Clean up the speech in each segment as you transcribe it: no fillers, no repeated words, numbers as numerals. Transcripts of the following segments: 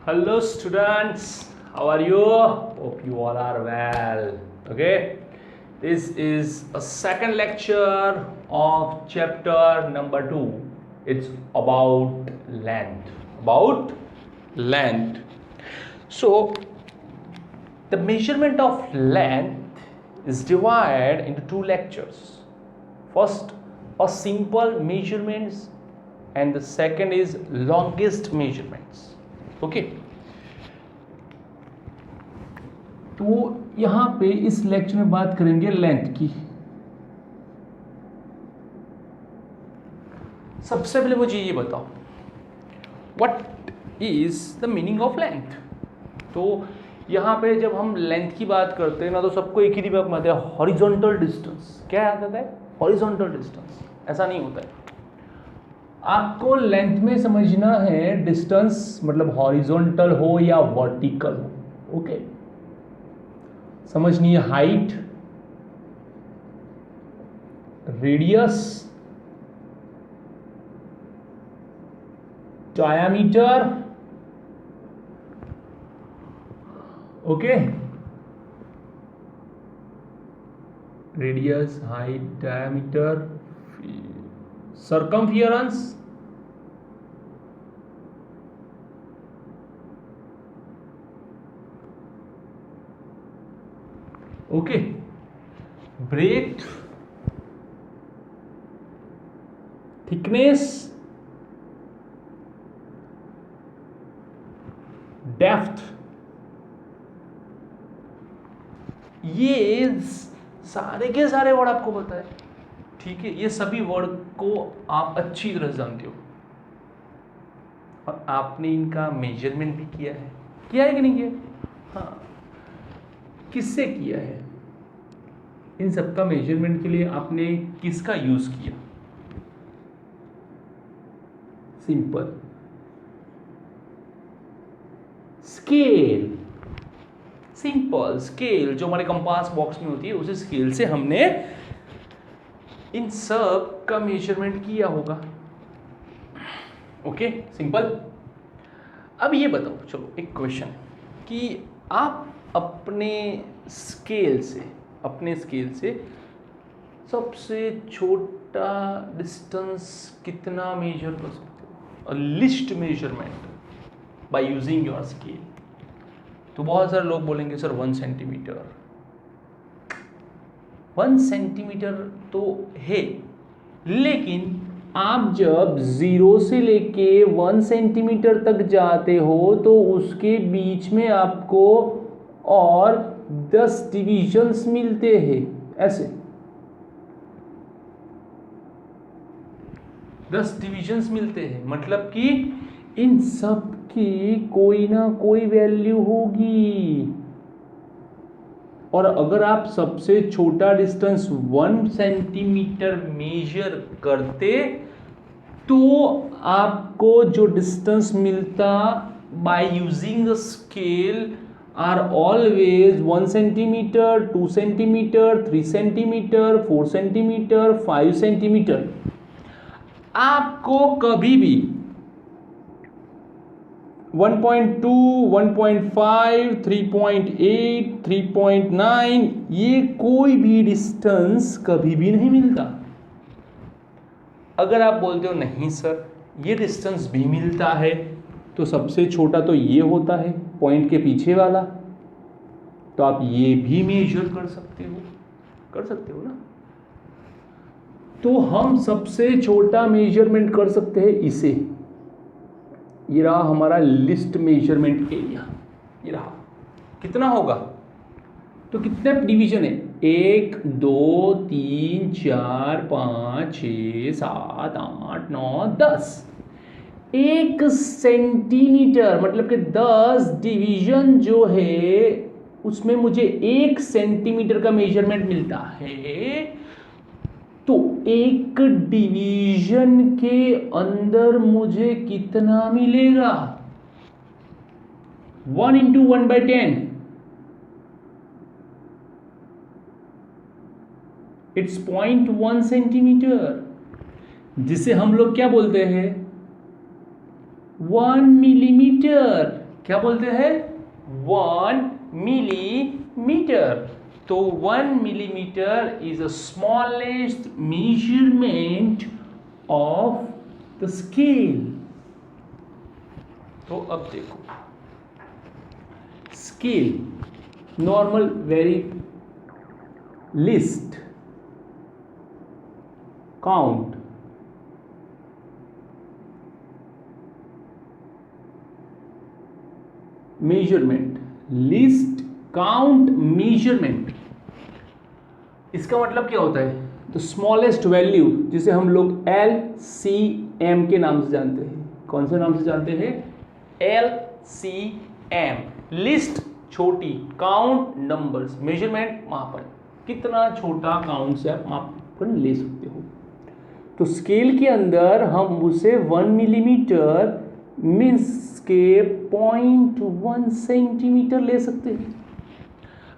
Hello students, how are you? Hope you all are well. Okay, this is a second lecture of chapter number 2. It's about length. About length. So, the measurement of length is divided into two lectures. First, a simple measurements, and the second is longest measurements. Okay तो यहां पे इस lecture में बात करेंगे length की। सबसे पहले मुझे ये बताओ what is the meaning of length. तो यहां पे जब हम लेंथ की बात करते हैं ना तो सबको एक ही दिमाग में आता है हॉरिजॉन्टल डिस्टेंस। क्या आता है? Horizontal distance. ऐसा नहीं होता है। आपको लेंथ में समझना है डिस्टेंस मतलब हॉरिजॉन्टल हो या वर्टिकल हो। ओके, समझनी है height, radius, diameter. Okay, radius, height, diameter, circumference, okay, breadth, thickness, depth। ये सारे के सारे वर्ड आपको पता है, ठीक है। ये सभी वर्ड को आप अच्छी तरह जानते हो और आपने इनका मेजरमेंट भी किया है कि नहीं किया? हाँ, किससे किया है? इन सबका मेजरमेंट के लिए आपने किसका यूज किया? Simple scale. सिंपल स्केल जो हमारे कंपास बॉक्स में होती है, उसी स्केल से हमने इन सब का मेजरमेंट किया होगा। Okay, simple. अब ये बताओ, चलो एक क्वेश्चन कि आप अपने स्केल से सबसे छोटा डिस्टेंस कितना मेजर कर सकते हो? List measurement by using your scale. तो बहुत सारे लोग बोलेंगे सर 1 सेंटीमीटर। 1 सेंटीमीटर तो है, लेकिन आप जब 0 से लेके 1 सेंटीमीटर तक जाते हो तो उसके बीच में आपको और 10 डिविजन्स मिलते हैं। ऐसे 10 डिविजन्स मिलते हैं, मतलब कि इन सब की कोई ना कोई वैल्यू होगी। और अगर आप सबसे छोटा डिस्टेंस 1 सेंटीमीटर मेजर करते तो आपको जो डिस्टेंस मिलता by using scale are always 1 centimetre, 2 centimetre, 3 centimetre, 4 centimetre, 5 centimetre. आपको कभी भी 1.2, 1.5, 3.8, 3.9 ये कोई भी डिस्टेंस कभी भी नहीं मिलता। अगर आप बोलते हो नहीं सर ये डिस्टेंस भी मिलता है, तो सबसे छोटा तो ये होता है पॉइंट के पीछे वाला, तो आप ये भी मेजर कर सकते हो ना। तो हम सबसे छोटा मेजरमेंट कर सकते हैं इसे। ये रहा हमारा लिस्ट मेजरमेंट एरिया। ये रहा, कितना होगा? तो कितने डिवीजन है? 1, 2, 3, 4, 5, 6, 7, 8, 9, 10। 1 सेंटीमीटर मतलब कि 10 डिवीजन जो है उसमें मुझे 1 सेंटीमीटर का मेजरमेंट मिलता है। तो एक डिवीजन के अंदर मुझे कितना मिलेगा? 1 into 1/10, इट्स 0.1 सेंटीमीटर, जिसे हम लोग क्या बोलते हैं? 1 मिलीमीटर। क्या बोलते हैं? 1 मिलीमीटर। तो 1 millimeter is the smallest measurement of the scale. तो अब देखो, scale normal very list count measurement, list count measurement, इसका मतलब क्या होता है? तो स्मॉलेस्ट वैल्यू जिसे हम लोग LCM के नाम से जानते हैं। कौन से नाम से जानते हैं? LCM, लिस्ट छोटी, काउंट नंबर्स, मेजरमेंट मापन, कितना छोटा काउंट से आप मापन ले सकते हो। तो स्केल के अंदर हम उसे 1 मिलीमीटर मीन्स के 0.1 सेंटीमीटर ले सकते हैं।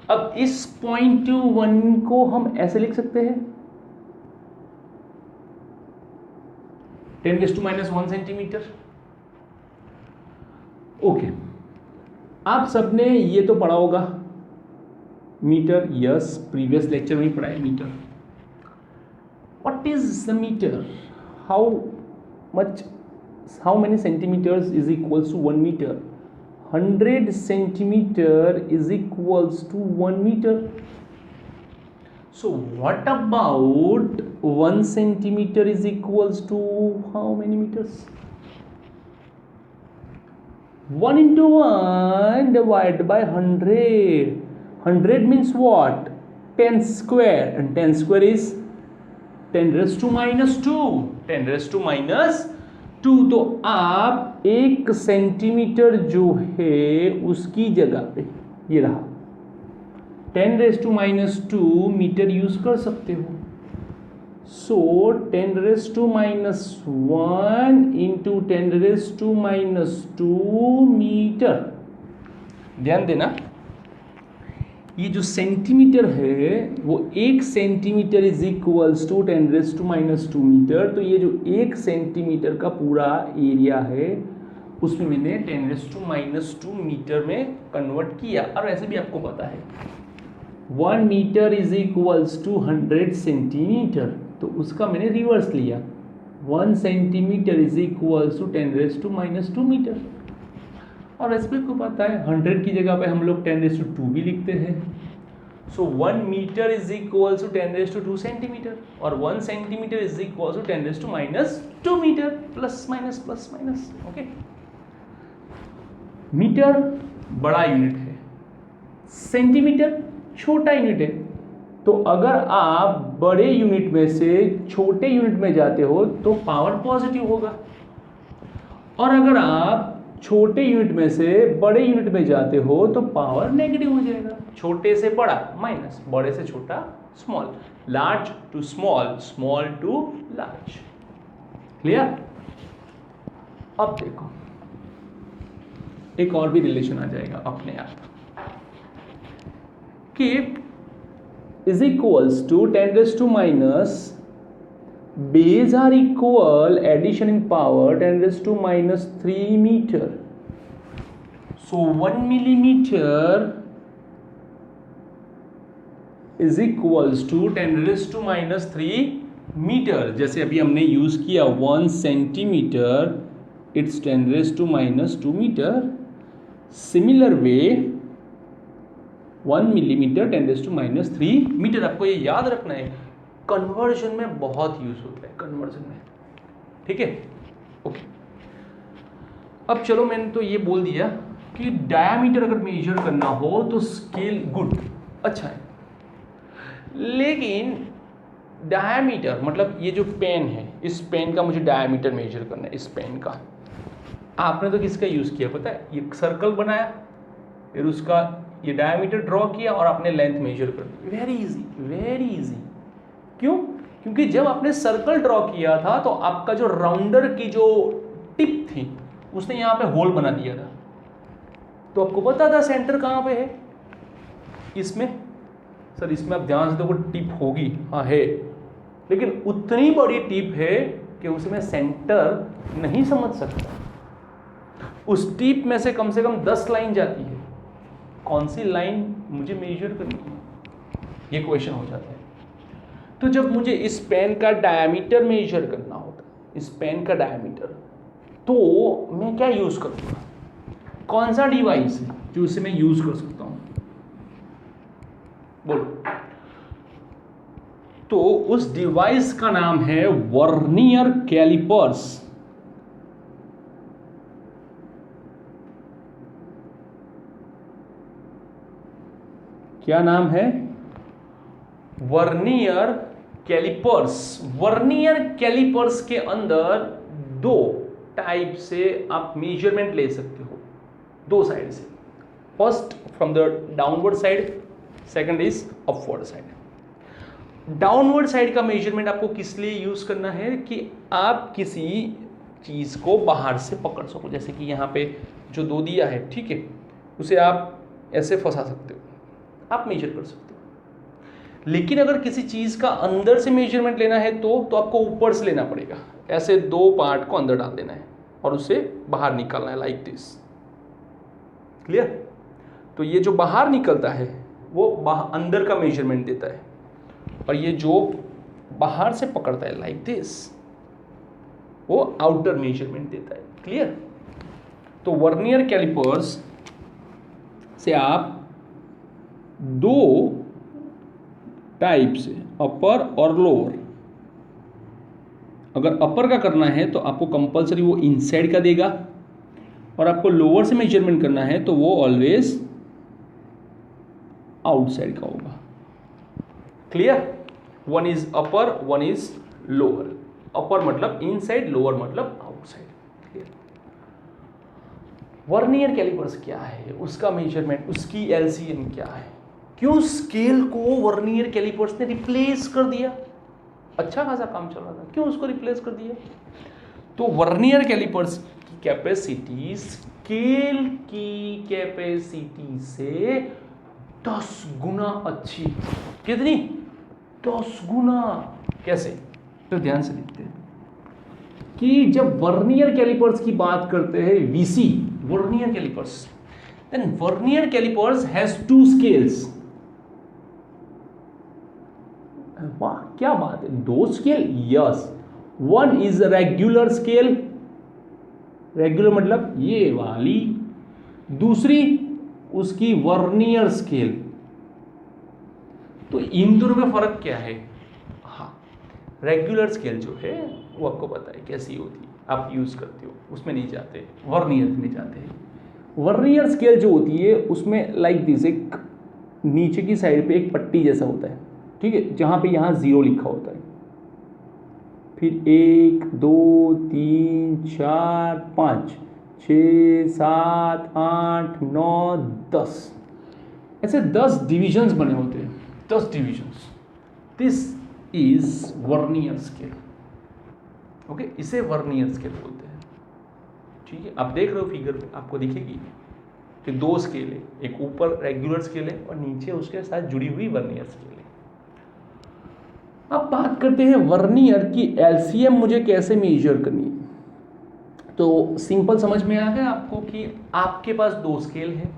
अब इस 0.1 को हम ऐसे लिख सकते हैं 10⁻⁻1 सेंटीमीटर। ओके, आप सबने ये तो पढ़ा होगा मीटर, यस, प्रीवियस लेक्चर में ही पढ़ा है metre. What is the metre? how many centimeters is equals to 1 meter? 100 centimeter is equals to 1 meter. So what about 1 centimeter is equals to how many meters? 1 into 1 divided by 100. 100 means what? 10 square, and 10 square is 10 raised to minus 2. 10 raised to minus 2। तो आप 1 centimetre जो है उसकी जगह पे ये रहा 10 raised to minus 2 metre use कर सकते हो। So 10 raised to minus 1 into 10 raised to minus 2 metre. ध्यान देना, ये जो सेंटीमीटर है वो 1 centimetre is equals to 10 raised to minus 2 metre. तो ये जो 1 सेंटीमीटर का पूरा एरिया है उसमें मैंने 10 raised to minus 2 मीटर में कन्वर्ट किया। और वैसे भी आपको पता है 1 metre is equals to 100 centimetre, तो उसका मैंने रिवर्स लिया। 1 centimetre is equals to 10 raised to minus 2 metre. और वैसे भी आपको पता है 100 की जगह पे हम लोग 10 raised to 2 भी लिखते हैं। So 1 metre is equals to 10 raised to 2 centimetre, और 1 centimetre is equals to 10 raised to minus 2 metre, plus minus. Okay, metre बड़ा यूनिट है, सेंटीमीटर छोटा यूनिट है। तो अगर आप बड़े यूनिट में से छोटे यूनिट में जाते हो तो पावर पॉजिटिव होगा, और अगर आप छोटे यूनिट में से बड़े यूनिट में जाते हो तो पावर नेगेटिव हो जाएगा। छोटे से बड़ा माइनस, बड़े से छोटा small, large to small, small to large. Clear? अब देखो एक और भी रिलेशन आ जाएगा अपने आप कि is equals to 10 raised to minus base are equal, addition in power 10 raised to minus 3 meter. So 1 millimeter is equals to 10 raised to minus 3 meter. जैसे अभी हमने यूज किया 1 centimetre, it's 10 raised to minus 2 meter. Similar way 1 millimeter 10 raised to minus 3 meter। आपको ये याद रखना है, conversion में बहुत यूज होता है, कन्वर्जन में। ठीक है, ओके। अब चलो, मैंने तो ये बोल दिया कि डायामीटर अगर मेजर करना हो तो स्केल गुड, अच्छा है, लेकिन डायामीटर मतलब ये जो पेन है, इस पेन का मुझे डायामीटर मेजर करना है। इस पेन का आपने तो किसका यूज़ किया पता है? ये सर्कल बनाया, फिर उसका ये डायामीटर ड्रॉ किया और आपने लेंथ मेजर कर दी। Very easy, very easy. क्यों? क्योंकि जब आपने सर्कल ड्रॉ किया था तो आपका जो राउंडर की जो टिप थी उसने यहाँ पे होल बना दिया था, तो आपको पता था सेंटर कहाँ पे है। इसमें सर, इसमें आप ध्यान से देखो, टिप होगी, हाँ है, लेकिन उतनी बड़ी टिप है कि उसे मैं सेंटर नहीं समझ सकता। उस टिप में से कम 10 लाइन जाती है, कौन सी लाइन मुझे मेजर करनी है, ये क्वेश्चन हो जाता है। तो जब मुझे इस पेन का डायमीटर मेजर करना होता है, इस पेन का डायमीटर, तो मैं क्या यूज करूँगा, कौन सा डिवाइस है जो इसे मैं यूज कर सकता हूँ, बोलो। तो उस डिवाइस का नाम है वर्नियर कैलिपर्स। क्या नाम है, वर्नियर कैलिपर्स। वर्नियर कैलिपर्स के अंदर दो टाइप से आप मेजरमेंट ले सकते हो, दो साइड से। First from the downward side, second is upward side. Downward side का मेजरमेंट आपको किस लिए यूज करना है कि आप किसी चीज को बाहर से पकड़ सको, जैसे कि यहाँ पे जो दो दिया है, ठीक है, उसे आप ऐसे फंसा सकते हो, आप मेजर कर सकते हो। लेकिन अगर किसी चीज का अंदर से मेजरमेंट लेना है तो आपको ऊपर से लेना पड़ेगा, ऐसे दो पार्ट को अंदर डाल देना है और उसे बाहर निकालना है, लाइक दिस। क्लियर? तो ये जो बाहर निकलता है वो अंदर का मेजरमेंट देता है, और ये जो बाहर से पकड़ता है लाइक दिस, वो आउटर मेजरमेंट देता है। क्लियर? तो वर्नियर कैलिपर्स से आप दो टाइप से, अपर और लोअर। अगर अपर का करना है तो आपको कंपलसरी वो इनसाइड का देगा, और आपको लोअर से मेजरमेंट करना है तो वो ऑलवेज आउटसाइड का होगा। Clear? One is upper, one is lower. Upper मतलब इनसाइड, लोअर मतलब आउटसाइड। क्लियर? वर्नियर कैलिपर्स क्या है, उसका मेजरमेंट, उसकी एलसीएम क्या है, क्यों स्केल को वर्नियर कैलिपर्स ने रिप्लेस कर दिया, अच्छा खासा काम चल रहा था, क्यों उसको रिप्लेस कर दिया? तो वर्नियर कैलिपर्स की कैपेसिटी स्केल की कैपेसिटी से 10 गुना अच्छी। कितनी? 10 गुना। कैसे? तो ध्यान से देखते हैं कि जब वर्नियर कैलिपर्स की बात करते हैं, VC vernier calipers, then vernier calipers has 2 scales. वाह क्या बात है, 2 scale? Yes, one is regular scale, regular मतलब ये वाली, दूसरी उसकी वर्नियर स्केल। तो इन दोनों में फर्क क्या है? हाँ, रेगुलर स्केल जो है वो आपको पता है कैसी होती है, आप यूज करते हो, उसमें नहीं जाते, वर्नियर में जाते हैं। वर्नियर स्केल जो होती है उसमें लाइक दिस, एक नीचे की साइड पे एक पट्टी जैसा होता है, ठीक है, जहाँ पे यहाँ 0 लिखा होता है, फिर 1 2 3 4 5 6 7 8 9 10, ऐसे 10 डिविजन्स बने होते हैं, 10 divisions. This is vernier scale. Okay, इसे वर्नियर स्केल बोलते हैं। ठीक है, आप देख रहे हो फिगर में, आपको दिखेगी कि 2 स्केल है, एक ऊपर रेगुलर स्केल है और नीचे उसके साथ जुड़ी हुई वर्नियर स्केल है। अब बात करते हैं वर्नियर की एलसीएम मुझे कैसे मेजर करनी है। तो सिंपल समझ में आ गया आपको कि आपके पास 2 स्केल है,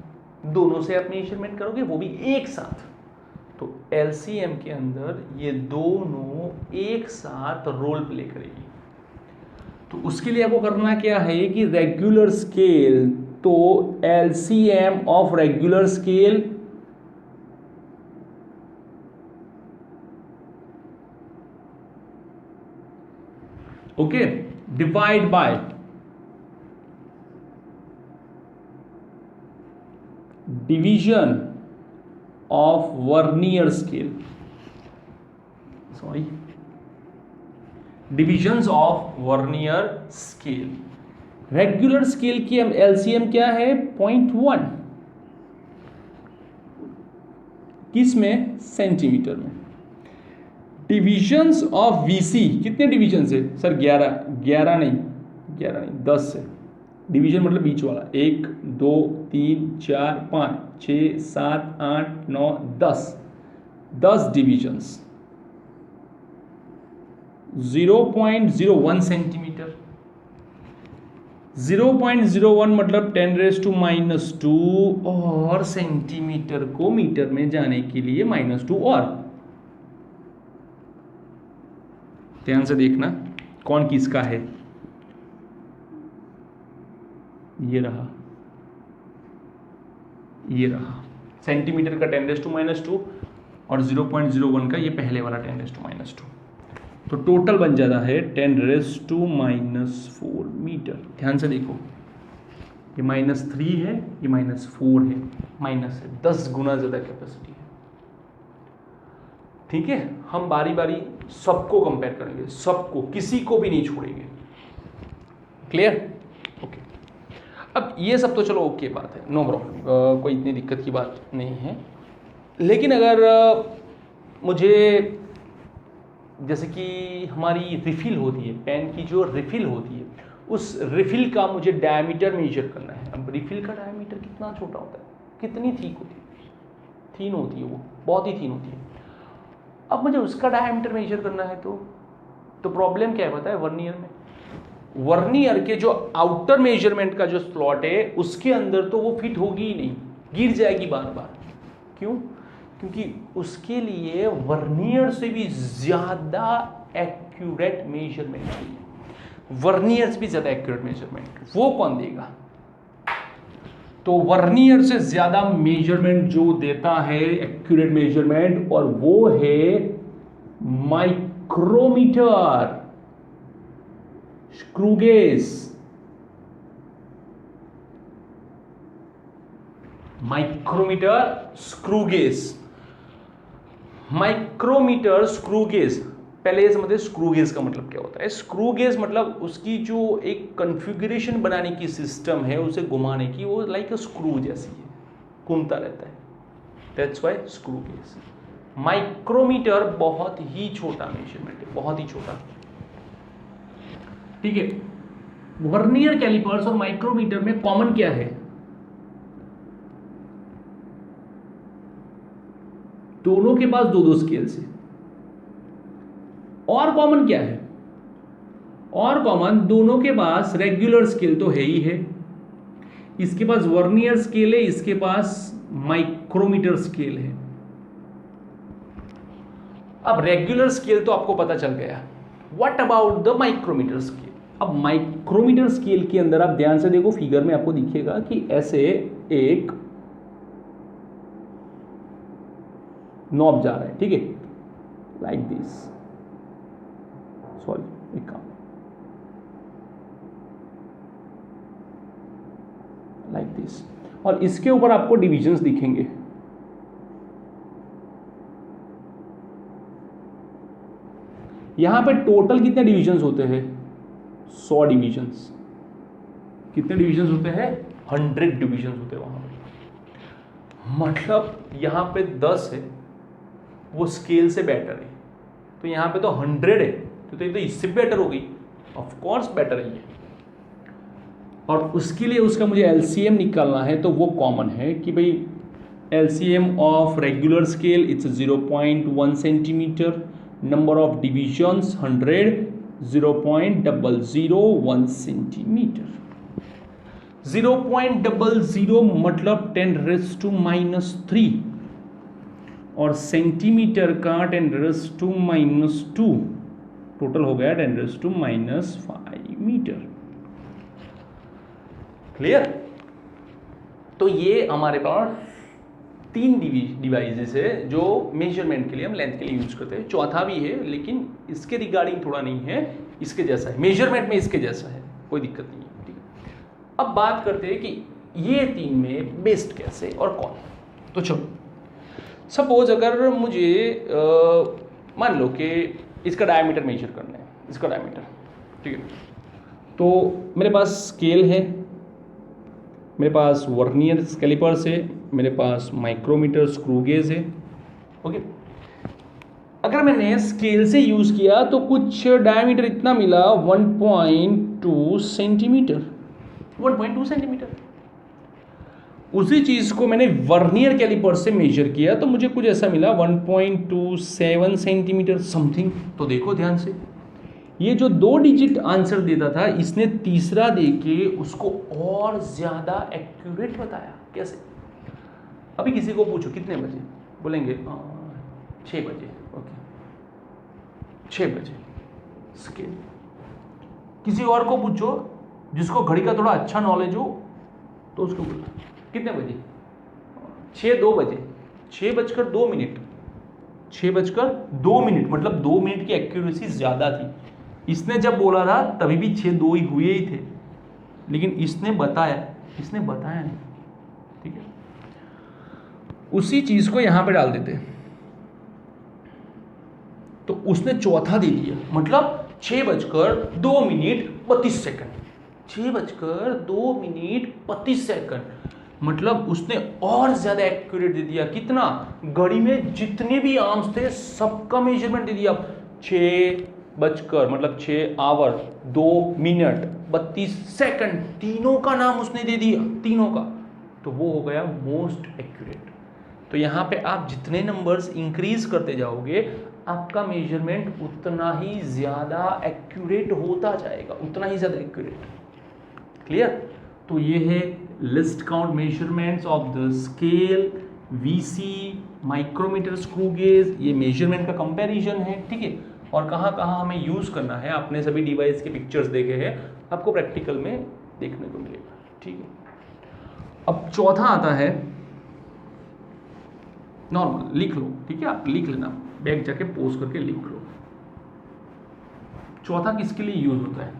दोनों से आप मेजरमेंट करोगे, वो भी एक साथ। तो एलसीएम के अंदर ये दोनों एक साथ रोल प्ले करेगी। तो उसके लिए आपको करना क्या है कि रेगुलर स्केल, तो LCM of regular scale okay divide by division of vernier scale, sorry, divisions of vernier scale. Regular scale की एलसीएम क्या है? 0.1। किस में? सेंटीमीटर में। डिविजन्स ऑफ वीसी, कितने डिविजन है सर? 11 नहीं, 10 है। डिवीजन मतलब बीच वाला, 1 2 3 4 5 6 7 8 9 10 डिविजन्स, 0.01 सेंटीमीटर। 0.01 मतलब 10⁻², और सेंटीमीटर को मीटर में जाने के लिए -2 और। ध्यान से देखना कौन किसका है। ये रहा सेंटीमीटर का 10⁻², और 0.01 का ये पहले वाला 10⁻²। तो टोटल बन जाता है 10⁻⁻4 मीटर। ध्यान से देखो, ये -3 है, ये -4 है, माइनस है, 10 गुना ज़्यादा कैपेसिटी है। ठीक है, हम बारी बारी सबको कंपेयर करेंगे, सबको, किसी को भी नहीं छोड़ेंगे। क्लियर? ओके। अब ये सब तो चलो ओके बात है, नो प्रॉब्लम, कोई इतनी दिक्कत की बात नहीं है। लेकिन अगर मुझे, जैसे कि हमारी रिफिल होती है, पेन की जो रिफिल होती है, उस रिफिल का मुझे डायमीटर मेजर करना है। अब रिफिल का डायमीटर कितना छोटा होता है, कितनी थिक होती है, थीन होती है, वो बहुत ही थीन होती है। अब मुझे उसका डायमीटर मेजर करना है तो प्रॉब्लम क्या है पता है? वर्नियर में, वर्नियर के जो आउटर मेजरमेंट का जो स्लॉट है उसके अंदर तो वो फिट होगी ही नहीं, गिर जाएगी बार बार। क्यों? क्योंकि उसके लिए वर्नियर से भी ज़्यादा एक्यूरेट मेजरमेंट चाहिए, वर्नियर से भी ज़्यादा एक्यूरेट मेजरमेंट। वो कौन देगा? तो वर्नियर से ज़्यादा मेजरमेंट जो देता है, एक्यूरेट मेजरमेंट, और वो है micrometer, screw gauge. Micrometer, screw gauge, micrometer, screw gauge. पहले ये समझते स्क्रू गेज का मतलब क्या होता है। स्क्रू गेज मतलब उसकी जो एक कॉन्फ़िगरेशन बनाने की सिस्टम है, उसे घुमाने की, वो लाइक अ स्क्रू जैसी है, घूमता रहता है, that's why screw gauge. Micrometer बहुत ही छोटा मेजरमेंट है, बहुत ही छोटा। ठीक है, वर्नियर कैलिपर्स और माइक्रोमीटर में कॉमन क्या है? दोनों के पास 2-2 स्केल्स है। और कॉमन क्या है? और कॉमन, दोनों के पास रेगुलर स्केल तो है ही है। इसके पास वर्नियर स्केल है, इसके पास माइक्रोमीटर स्केल है। अब रेगुलर स्केल तो आपको पता चल गया। What about the micrometer scale? अब माइक्रोमीटर स्केल के अंदर आप ध्यान से देखो, फिगर में आपको दिखेगा कि ऐसे एक नॉब जा रहा है, ठीक है, लाइक दिस, सॉरी एक काम, लाइक दिस, और इसके ऊपर आपको डिविजन्स दिखेंगे। यहां पे टोटल कितने डिविजन्स होते हैं? 100 डिविजन्स। कितने डिविजन्स होते हैं? 100 डिविजन्स होते हैं वहां पे। मतलब यहां पे 10 है, वो स्केल से बेटर है, तो यहाँ पे तो 100 है, तो ये तो इससे बेटर हो गई, ऑफ कोर्स बेटर है ये। और उसके लिए उसका मुझे एलसीएम निकालना है, तो वो कॉमन है कि भाई LCM of regular scale it's 0.1 centimetre, number of divisions 100, 0.001 centimetre. 0.00 मतलब 10⁻⁻3, और सेंटीमीटर का 10⁻⁻2, टोटल हो गया 10⁻⁻5 मीटर। क्लियर? तो ये हमारे पास 3 डिवाइसेस है जो मेजरमेंट के लिए हम लेंथ के लिए यूज करते हैं। चौथा भी है, लेकिन इसके रिगार्डिंग थोड़ा नहीं है, इसके जैसा है, मेजरमेंट में इसके जैसा है, कोई दिक्कत नहीं है। ठीक है, अब बात करते हैं कि ये 3 में बेस्ट कैसे और कौन। तो चलो, सपोज अगर मुझे मान लो कि इसका डायमीटर मेजर करना है, इसका डायमीटर, ठीक है, तो मेरे पास स्केल है, मेरे पास वर्नियर कैलिपर्स है, मेरे पास माइक्रोमीटर स्क्रू गेज है। ओके, अगर मैंने स्केल से यूज़ किया तो कुछ डायमीटर इतना मिला 1.2 सेंटीमीटर, 1.2 सेंटीमीटर। उसी चीज़ को मैंने वर्नियर कैलिपर से मेजर किया तो मुझे कुछ ऐसा मिला 1.27 सेंटीमीटर समथिंग। तो देखो ध्यान से, ये जो 2 डिजिट आंसर देता था, इसने तीसरा देके उसको और ज़्यादा एक्यूरेट बताया। कैसे? अभी किसी को पूछो कितने बजे, बोलेंगे 6 बजे। ओके, 6 बजे स्केल। किसी और को पूछो जिसको घड़ी का थोड़ा अच्छा नॉलेज हो, तो उसको बोला कितने बजे, 6:02, 6:02, 6:02, मतलब 2 मिनट की एक्यूरेसी ज़्यादा थी। इसने जब बोला था तभी भी 6:02 ही हुए ही थे, लेकिन इसने बताया नहीं। ठीक है, उसी चीज़ को यहाँ पे डाल देते, तो उसने चौथा दे दिया, मतलब 6:02, 6:02, मतलब उसने और ज्यादा एक्यूरेट दे दिया। कितना? घड़ी में जितने भी आर्म्स थे सबका मेजरमेंट दे दिया। 6 बजकर मतलब 6 आवर 2 मिनट 32 सेकंड, तीनों का नाम उसने दे दिया, तीनों का। तो वो हो गया मोस्ट एक्यूरेट। तो यहाँ पे आप जितने नंबर्स इंक्रीज करते जाओगे, आपका मेजरमेंट उतना ही ज्यादा एक्यूरेट होता जाएगा, उतना ही ज्यादा एक्यूरेट। क्लियर? तो ये है least count measurements of the scale, VC, micrometer, screw gauge. ये मेजरमेंट का कंपैरिजन है। ठीक है, और कहाँ कहाँ हमें यूज करना है, आपने सभी डिवाइस के पिक्चर्स देखे हैं, आपको प्रैक्टिकल में देखने को मिलेगा। ठीक है, अब चौथा आता है नॉर्मल। लिख लो, ठीक है, आप लिख लेना, बैग जाके पोज करके लिख लो। चौथा किसके लिए यूज होता है?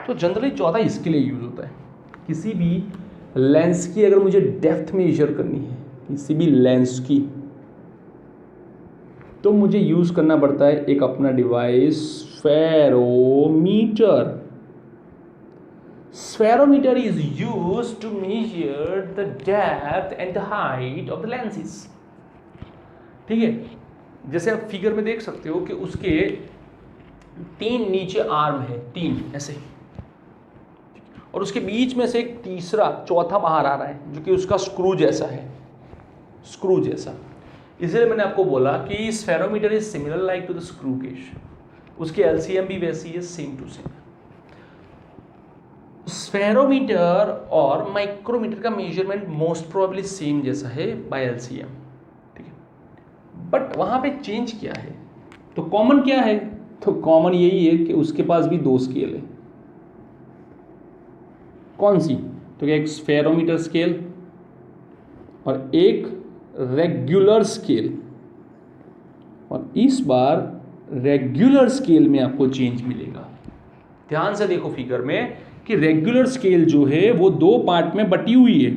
तो जनरली चौथा इसके लिए यूज होता है, किसी भी लेंस की अगर मुझे डेप्थ मेजर करनी है, किसी भी लेंस की, तो मुझे यूज करना पड़ता है एक अपना device, spherometer. Spherometer is used to measure the depth and the height of the lenses. ठीक है, जैसे आप फिगर में देख सकते हो कि उसके 3 नीचे आर्म है, 3 ऐसे, और उसके बीच में से एक तीसरा चौथा बाहर आ रहा है जो कि उसका स्क्रू जैसा है, स्क्रू जैसा। इसलिए मैंने आपको बोला कि spherometer is similar like to the screw gauge, उसकी एलसीएम भी वैसी है, सेम टू सेम। स्फेरोमीटर और माइक्रोमीटर का मेजरमेंट मोस्ट प्रोबेबली सेम जैसा है बाय एलसीएम। ठीक है, बट वहां पे चेंज क्या है? तो कॉमन क्या है? तो कॉमन यही है कि उसके पास भी 2 स्केल है। कौन सी? तो एक स्फेरोमीटर स्केल और एक रेगुलर स्केल। और इस बार रेगुलर स्केल में आपको चेंज मिलेगा। ध्यान से देखो फिगर में कि रेगुलर स्केल जो है वो 2 पार्ट में बटी हुई है,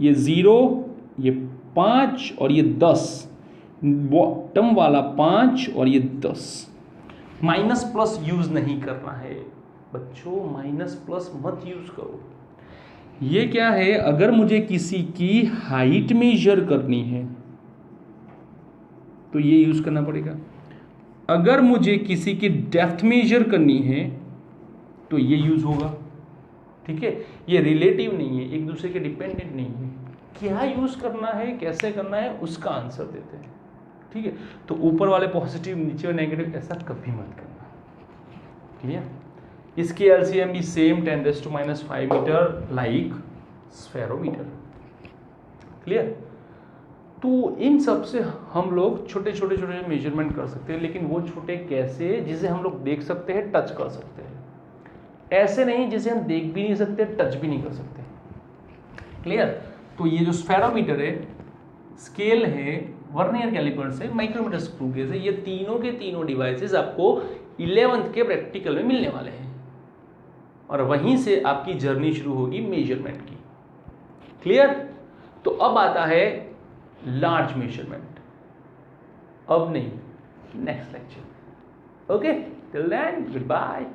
ये 0, ये 5 और ये 10, बॉटम वाला 5 और ये 10। माइनस प्लस यूज नहीं करना है बच्चों, माइनस प्लस मत यूज करो। ये क्या है? अगर मुझे किसी की हाइट मेजर करनी है तो ये यूज करना पड़ेगा। अगर मुझे किसी की डेप्थ मेजर करनी है तो ये यूज होगा। ठीक है, ये रिलेटिव नहीं है, एक दूसरे के डिपेंडेंट नहीं है। क्या यूज करना है, कैसे करना है, उसका आंसर देते हैं। ठीक है, तो ऊपर वाले पॉजिटिव, नीचे वाले नेगेटिव, ऐसा कभी मत करना। क्लियर? इसकी एलसीएम भी same 10⁻⁵ metre like spherometer. Clear? तो इन सब से हम लोग छोटे छोटे मेजरमेंट कर सकते हैं, लेकिन वो छोटे कैसे? जिसे हम लोग देख सकते हैं, टच कर सकते हैं। ऐसे नहीं जिसे हम देख भी नहीं सकते, टच भी नहीं कर सकते। क्लियर? तो ये जो स्फेरोमीटर है, स्केल है, वर्नियर कैलिपर से, माइक्रोमीटर, स्क्रू गेज है, ये तीनों के तीनों डिवाइसेस आपको 11th के प्रैक्टिकल में मिलने वाले हैं, और वहीं से आपकी जर्नी शुरू होगी मेजरमेंट की। क्लियर? तो अब आता है लार्ज मेजरमेंट, अब नहीं, next lecture. Okay, till then good bye.